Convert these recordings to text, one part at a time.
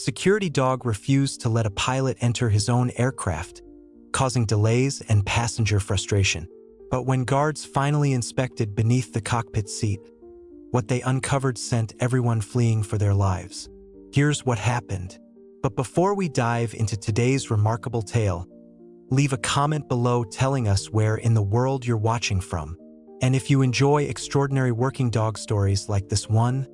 security dog refused to let a pilot enter his own aircraft, causing delays and passenger frustration. But when guards finally inspected beneath the cockpit seat, what they uncovered sent everyone fleeing for their lives. Here's what happened. But before we dive into today's remarkable tale, leave a comment below telling us where in the world you're watching from. And if you enjoy extraordinary working dog stories like this one,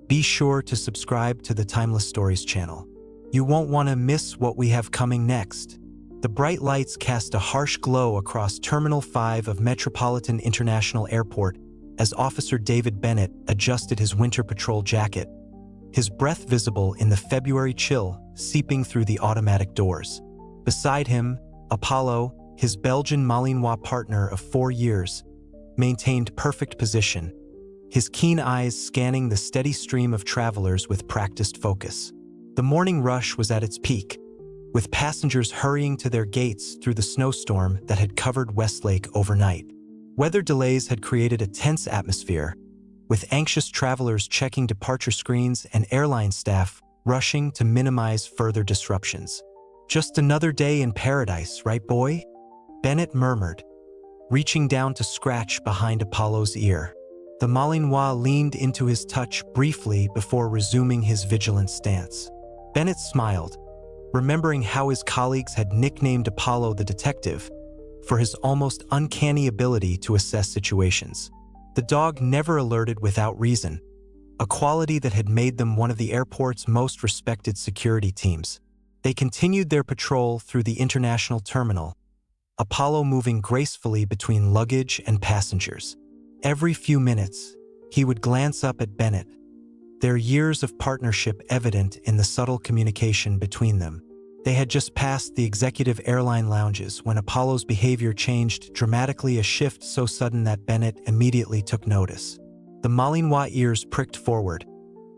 be sure to subscribe to the Timeless Stories channel. You won't want to miss what we have coming next. The bright lights cast a harsh glow across Terminal 5 of Metropolitan International Airport as Officer David Bennett adjusted his winter patrol jacket, his breath visible in the February chill seeping through the automatic doors. Beside him, Apollo, his Belgian Malinois partner of 4 years, maintained perfect position, his keen eyes scanning the steady stream of travelers with practiced focus. The morning rush was at its peak, with passengers hurrying to their gates through the snowstorm that had covered Westlake overnight. Weather delays had created a tense atmosphere, with anxious travelers checking departure screens and airline staff rushing to minimize further disruptions. "Just another day in paradise, right, boy?" Bennett murmured, reaching down to scratch behind Apollo's ear. The Malinois leaned into his touch briefly before resuming his vigilant stance. Bennett smiled, remembering how his colleagues had nicknamed Apollo the Detective for his almost uncanny ability to assess situations. The dog never alerted without reason, a quality that had made them one of the airport's most respected security teams. They continued their patrol through the international terminal, Apollo moving gracefully between luggage and passengers. Every few minutes, he would glance up at Bennett, their years of partnership evident in the subtle communication between them. They had just passed the executive airline lounges when Apollo's behavior changed dramatically, a shift so sudden that Bennett immediately took notice. The Malinois ears pricked forward,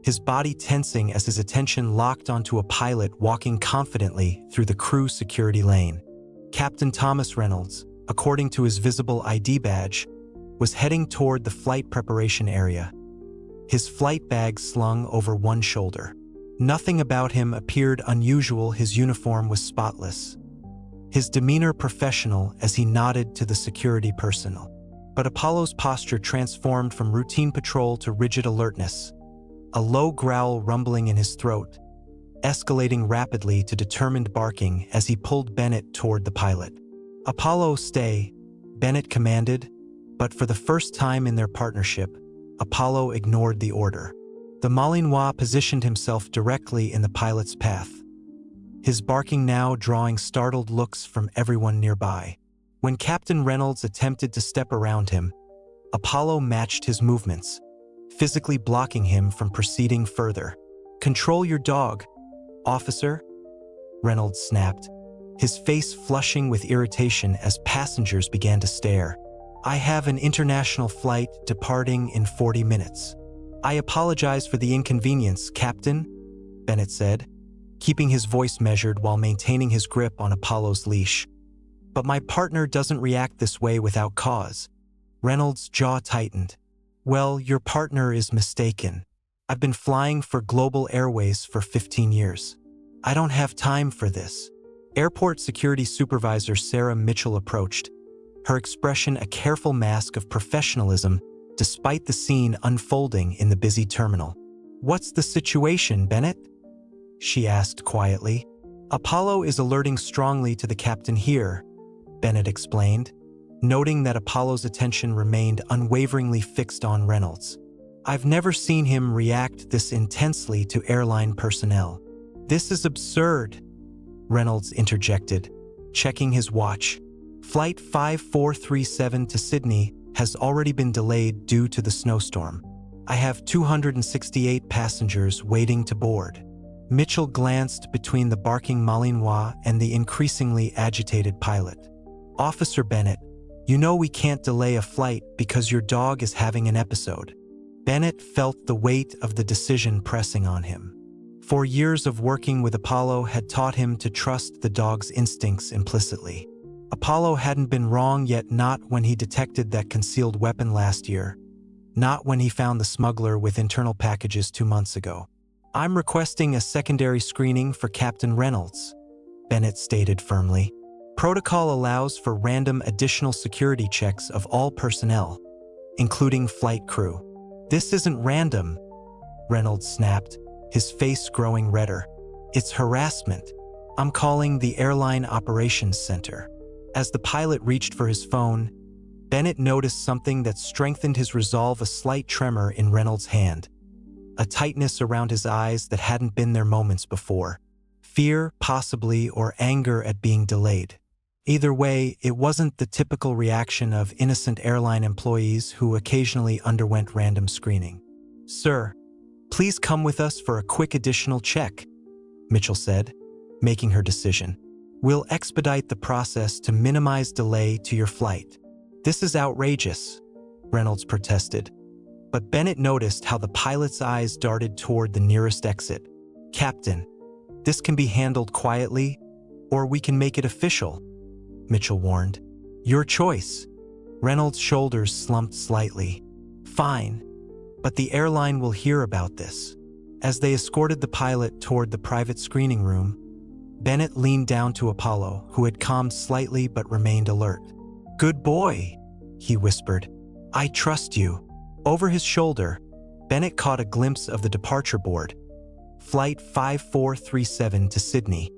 his body tensing as his attention locked onto a pilot walking confidently through the crew security lane. Captain Thomas Reynolds, according to his visible ID badge, was heading toward the flight preparation area, his flight bag slung over one shoulder. Nothing about him appeared unusual. His uniform was spotless, his demeanor professional as he nodded to the security personnel. But Apollo's posture transformed from routine patrol to rigid alertness, a low growl rumbling in his throat, escalating rapidly to determined barking as he pulled Bennett toward the pilot. "Apollo, stay," Bennett commanded, but for the first time in their partnership, Apollo ignored the order. The Malinois positioned himself directly in the pilot's path, his barking now drawing startled looks from everyone nearby. When Captain Reynolds attempted to step around him, Apollo matched his movements, physically blocking him from proceeding further. "Control your dog, officer," Reynolds snapped, his face flushing with irritation as passengers began to stare. "I have an international flight departing in 40 minutes. I apologize for the inconvenience, Captain," Bennett said, keeping his voice measured while maintaining his grip on Apollo's leash. "But my partner doesn't react this way without cause." Reynolds' jaw tightened. "Well, your partner is mistaken. I've been flying for Global Airways for 15 years. I don't have time for this." Airport Security Supervisor Sarah Mitchell approached, her expression a careful mask of professionalism despite the scene unfolding in the busy terminal. "What's the situation, Bennett?" she asked quietly. "Apollo is alerting strongly to the captain here," Bennett explained, noting that Apollo's attention remained unwaveringly fixed on Reynolds. "I've never seen him react this intensely to airline personnel." "This is absurd," Reynolds interjected, checking his watch. "Flight 5437 to Sydney has already been delayed due to the snowstorm. I have 268 passengers waiting to board." Mitchell glanced between the barking Malinois and the increasingly agitated pilot. "Officer Bennett, you know we can't delay a flight because your dog is having an episode." Bennett felt the weight of the decision pressing on him. 4 years of working with Apollo had taught him to trust the dog's instincts implicitly. Apollo hadn't been wrong yet, not when he detected that concealed weapon last year, not when he found the smuggler with internal packages 2 months ago. I'm requesting a secondary screening for Captain Reynolds, Bennett stated firmly. Protocol allows for random additional security checks of all personnel, including flight crew. This isn't random, Reynolds snapped, his face growing redder. It's harassment. I'm calling the Airline Operations Center. As the pilot reached for his phone, Bennett noticed something that strengthened his resolve, a slight tremor in Reynolds' hand, a tightness around his eyes that hadn't been there moments before. Fear, possibly, or anger at being delayed. Either way, it wasn't the typical reaction of innocent airline employees who occasionally underwent random screening. Sir, please come with us for a quick additional check, Mitchell said, making her decision. We'll expedite the process to minimize delay to your flight. This is outrageous, Reynolds protested. But Bennett noticed how the pilot's eyes darted toward the nearest exit. Captain, this can be handled quietly, or we can make it official, Mitchell warned. Your choice. Reynolds' shoulders slumped slightly. Fine, but the airline will hear about this. As they escorted the pilot toward the private screening room, Bennett leaned down to Apollo, who had calmed slightly but remained alert. Good boy, he whispered. I trust you. Over his shoulder, Bennett caught a glimpse of the departure board. Flight 5437 to Sydney.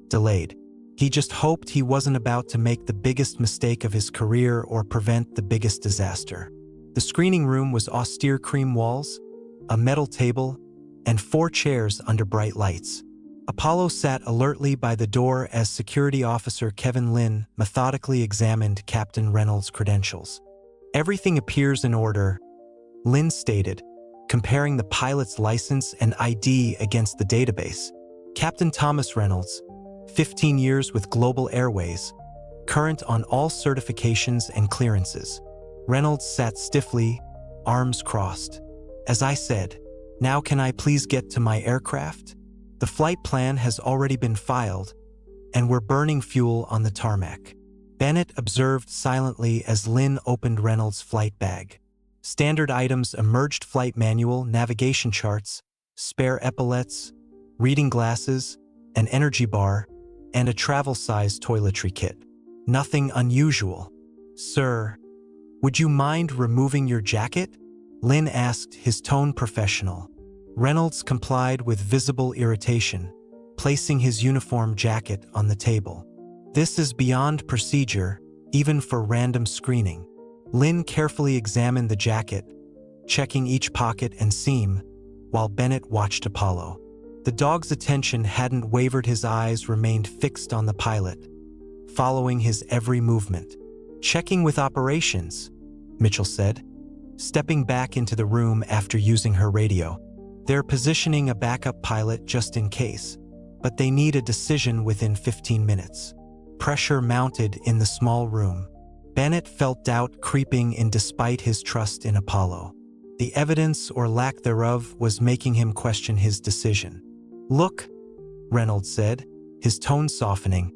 Delayed. He just hoped he wasn't about to make the biggest mistake of his career or prevent the biggest disaster. The screening room was austere cream walls, a metal table, and 4 chairs under bright lights. Apollo sat alertly by the door as Security Officer Kevin Lynn methodically examined Captain Reynolds' credentials. Everything appears in order, Lynn stated, comparing the pilot's license and ID against the database. Captain Thomas Reynolds, 15 years with Global Airways, current on all certifications and clearances. Reynolds sat stiffly, arms crossed. As I said, now can I please get to my aircraft? The flight plan has already been filed, and we're burning fuel on the tarmac. Bennett observed silently as Lynn opened Reynolds' flight bag. Standard items emerged: flight manual, navigation charts, spare epaulets, reading glasses, an energy bar, and a travel-size toiletry kit. Nothing unusual. Sir, would you mind removing your jacket? Lynn asked, his tone professional. Reynolds complied with visible irritation, placing his uniform jacket on the table. This is beyond procedure, even for random screening. Lynn carefully examined the jacket, checking each pocket and seam, while Bennett watched Apollo. The dog's attention hadn't wavered, his eyes remained fixed on the pilot, following his every movement. Checking with operations, Mitchell said, stepping back into the room after using her radio. They're positioning a backup pilot just in case, but they need a decision within 15 minutes. Pressure mounted in the small room. Bennett felt doubt creeping in despite his trust in Apollo. The evidence or lack thereof was making him question his decision. Look, Reynolds said, his tone softening.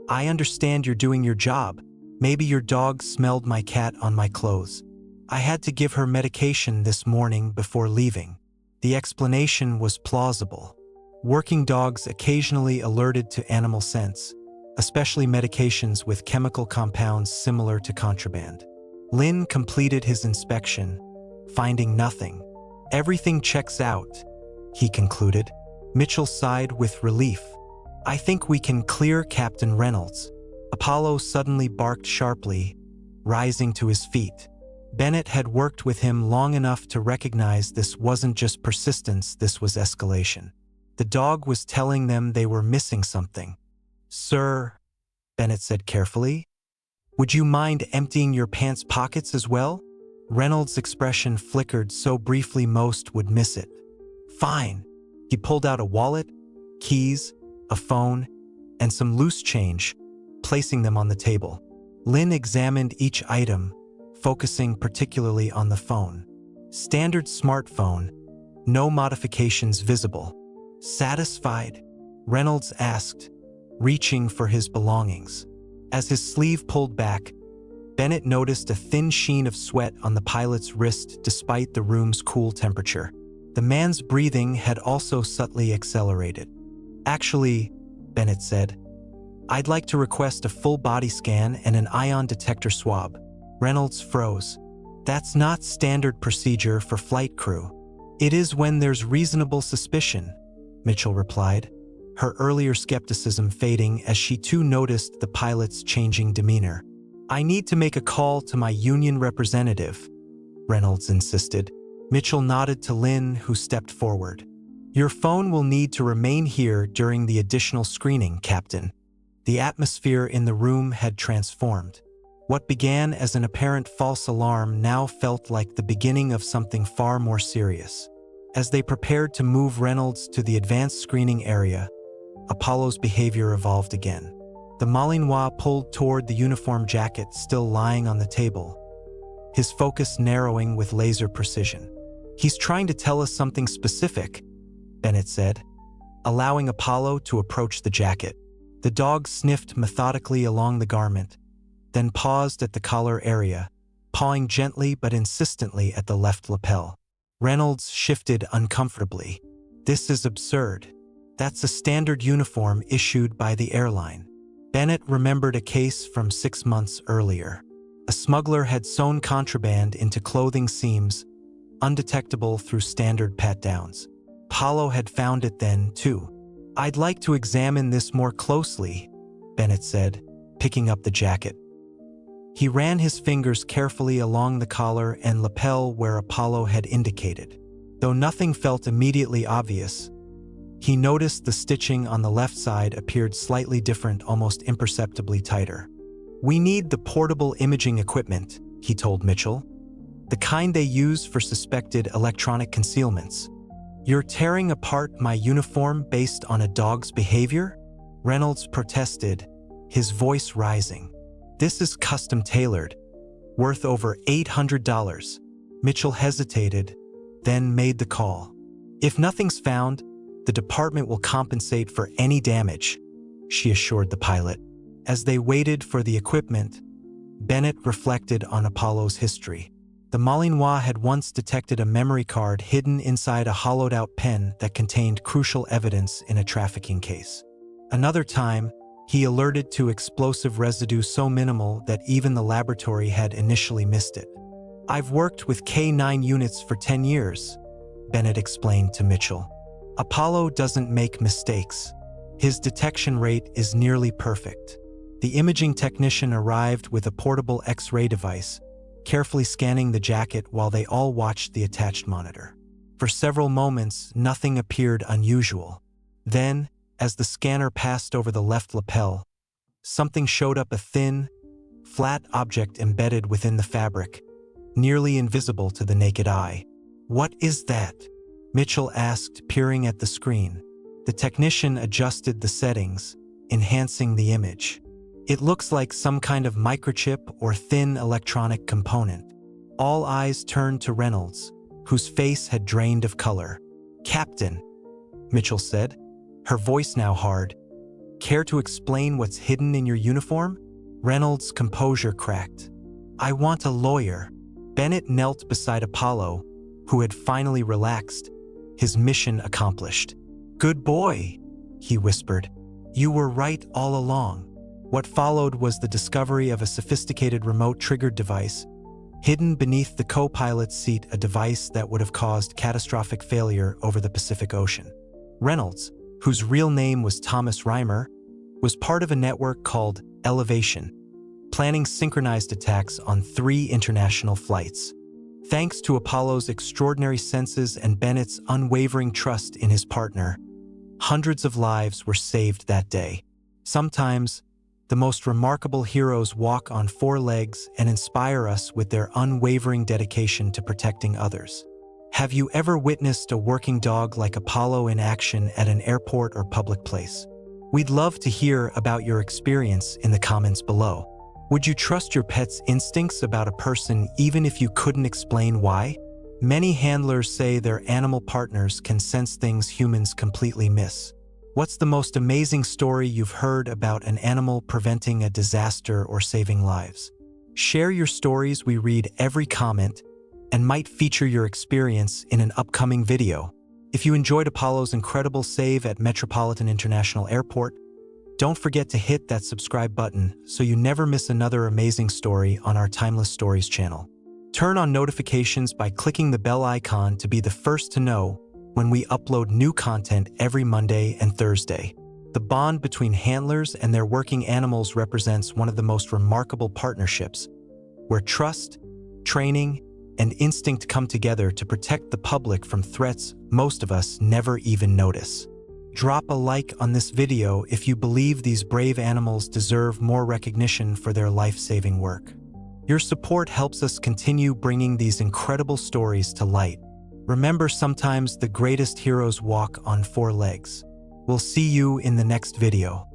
I understand you're doing your job. Maybe your dog smelled my cat on my clothes. I had to give her medication this morning before leaving. The explanation was plausible. Working dogs occasionally alerted to animal scents, especially medications with chemical compounds similar to contraband. Lynn completed his inspection, finding nothing. Everything checks out, he concluded. Mitchell sighed with relief. I think we can clear Captain Reynolds. Apollo suddenly barked sharply, rising to his feet. Bennett had worked with him long enough to recognize this wasn't just persistence, this was escalation. The dog was telling them they were missing something. Sir, Bennett said carefully, would you mind emptying your pants pockets as well? Reynolds' expression flickered so briefly most would miss it. Fine. He pulled out a wallet, keys, a phone, and some loose change, placing them on the table. Lynn examined each item, focusing particularly on the phone. Standard smartphone, no modifications visible. Satisfied? Reynolds asked, reaching for his belongings. As his sleeve pulled back, Bennett noticed a thin sheen of sweat on the pilot's wrist despite the room's cool temperature. The man's breathing had also subtly accelerated. "Actually," Bennett said, "I'd like to request a full body scan and an ion detector swab." Reynolds froze. "That's not standard procedure for flight crew." "It is when there's reasonable suspicion," Mitchell replied, her earlier skepticism fading as she too noticed the pilot's changing demeanor. "I need to make a call to my union representative," Reynolds insisted. Mitchell nodded to Lynn, who stepped forward. "Your phone will need to remain here during the additional screening, Captain." The atmosphere in the room had transformed. What began as an apparent false alarm now felt like the beginning of something far more serious. As they prepared to move Reynolds to the advanced screening area, Apollo's behavior evolved again. The Malinois pulled toward the uniform jacket still lying on the table, his focus narrowing with laser precision. "He's trying to tell us something specific," Bennett said, allowing Apollo to approach the jacket. The dog sniffed methodically along the garment, then paused at the collar area, pawing gently but insistently at the left lapel. Reynolds shifted uncomfortably. "This is absurd. That's a standard uniform issued by the airline." Bennett remembered a case from 6 months earlier. A smuggler had sewn contraband into clothing seams, undetectable through standard pat-downs. Apollo had found it then, too. "I'd like to examine this more closely," Bennett said, picking up the jacket. He ran his fingers carefully along the collar and lapel where Apollo had indicated. Though nothing felt immediately obvious, he noticed the stitching on the left side appeared slightly different, almost imperceptibly tighter. "We need the portable imaging equipment," he told Mitchell. "The kind they use for suspected electronic concealments." "You're tearing apart my uniform based on a dog's behavior?" Reynolds protested, his voice rising. "This is custom-tailored, worth over $800. Mitchell hesitated, then made the call. "If nothing's found, the department will compensate for any damage," she assured the pilot. As they waited for the equipment, Bennett reflected on Apollo's history. The Malinois had once detected a memory card hidden inside a hollowed-out pen that contained crucial evidence in a trafficking case. Another time, he alerted to explosive residue so minimal that even the laboratory had initially missed it. "I've worked with K9 units for 10 years, Bennett explained to Mitchell. "Apollo doesn't make mistakes. His detection rate is nearly perfect." The imaging technician arrived with a portable X-ray device, carefully scanning the jacket while they all watched the attached monitor. For several moments, nothing appeared unusual. Then, as the scanner passed over the left lapel, something showed up, a thin, flat object embedded within the fabric, nearly invisible to the naked eye. "What is that?" Mitchell asked, peering at the screen. The technician adjusted the settings, enhancing the image. "It looks like some kind of microchip or thin electronic component." All eyes turned to Reynolds, whose face had drained of color. "Captain," Mitchell said, her voice now hard, "care to explain what's hidden in your uniform?" Reynolds' composure cracked. "I want a lawyer." Bennett knelt beside Apollo, who had finally relaxed, his mission accomplished. "Good boy," he whispered. "You were right all along." What followed was the discovery of a sophisticated remote-triggered device, hidden beneath the co-pilot's seat, a device that would have caused catastrophic failure over the Pacific Ocean. Reynolds, whose real name was Thomas Reimer, was part of a network called Elevation, planning synchronized attacks on 3 international flights. Thanks to Apollo's extraordinary senses and Bennett's unwavering trust in his partner, hundreds of lives were saved that day. Sometimes, the most remarkable heroes walk on 4 legs and inspire us with their unwavering dedication to protecting others. Have you ever witnessed a working dog like Apollo in action at an airport or public place? We'd love to hear about your experience in the comments below. Would you trust your pet's instincts about a person even if you couldn't explain why? Many handlers say their animal partners can sense things humans completely miss. What's the most amazing story you've heard about an animal preventing a disaster or saving lives? Share your stories. We read every comment, and might feature your experience in an upcoming video. If you enjoyed Apollo's incredible save at Metropolitan International Airport, don't forget to hit that subscribe button so you never miss another amazing story on our Timeless Stories channel. Turn on notifications by clicking the bell icon to be the first to know when we upload new content every Monday and Thursday. The bond between handlers and their working animals represents one of the most remarkable partnerships, where trust, training, and instinct come together to protect the public from threats most of us never even notice. Drop a like on this video if you believe these brave animals deserve more recognition for their life-saving work. Your support helps us continue bringing these incredible stories to light. Remember, sometimes the greatest heroes walk on 4 legs. We'll see you in the next video.